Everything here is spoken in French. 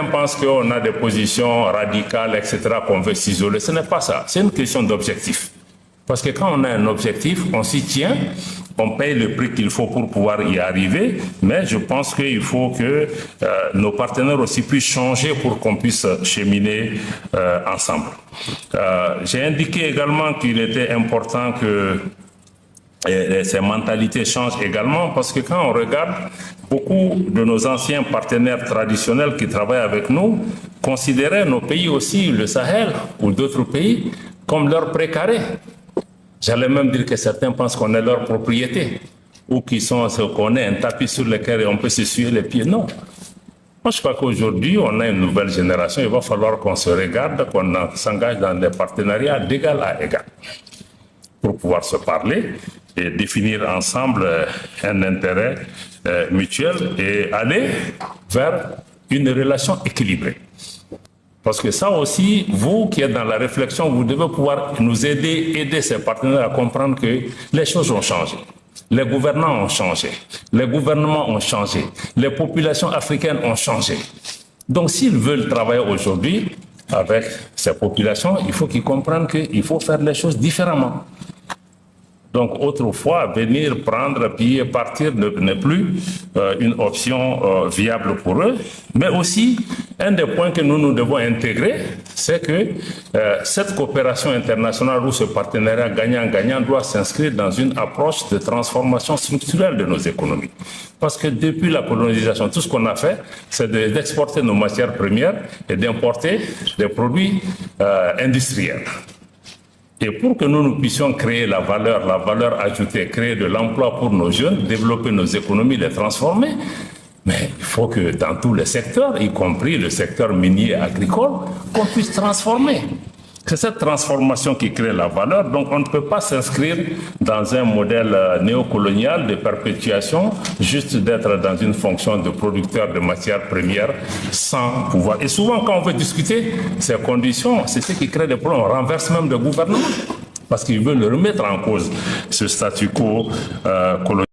On pense qu'on a des positions radicales, etc., qu'on veut s'isoler. Ce n'est pas ça. C'est une question d'objectif. Parce que quand on a un objectif, on s'y tient, on paye le prix qu'il faut pour pouvoir y arriver, mais je pense qu'il faut que nos partenaires aussi puissent changer pour qu'on puisse cheminer ensemble. J'ai indiqué également qu'il était important que ces mentalités changent également, parce que quand on regarde, beaucoup de nos anciens partenaires traditionnels qui travaillent avec nous considéraient nos pays aussi, le Sahel ou d'autres pays, comme leur précaré. J'allais même dire que certains pensent qu'on est leur propriété, ou qu'on est un tapis sur lequel on peut s'essuyer les pieds. Non. Moi, je crois qu'aujourd'hui, on a une nouvelle génération. Il va falloir qu'on se regarde, qu'on s'engage dans des partenariats d'égal à égal pour pouvoir se parler et définir ensemble un intérêt mutuel et aller vers une relation équilibrée. Parce que ça aussi, vous qui êtes dans la réflexion, vous devez pouvoir nous aider ces partenaires à comprendre que les choses ont changé. Les gouvernants ont changé, les gouvernements ont changé, les populations africaines ont changé. Donc s'ils veulent travailler aujourd'hui avec ces populations, il faut qu'ils comprennent qu'il faut faire les choses différemment. Donc autrefois, venir prendre, piller, partir n'est plus une option viable pour eux. Mais aussi, un des points que nous devons intégrer, c'est que cette coopération internationale ou ce partenariat gagnant-gagnant doit s'inscrire dans une approche de transformation structurelle de nos économies. Parce que depuis la colonisation, tout ce qu'on a fait, c'est d'exporter nos matières premières et d'importer des produits industriels. Et pour que nous puissions créer la valeur ajoutée, créer de l'emploi pour nos jeunes, développer nos économies, les transformer, mais il faut que dans tous les secteurs, y compris le secteur minier agricole, qu'on puisse transformer. C'est cette transformation qui crée la valeur, donc on ne peut pas s'inscrire dans un modèle néocolonial de perpétuation, juste d'être dans une fonction de producteur de matières premières sans pouvoir. Et souvent quand on veut discuter ces conditions, c'est ce qui crée des problèmes, on renverse même le gouvernement, parce qu'ils veulent remettre en cause ce statu quo colonial.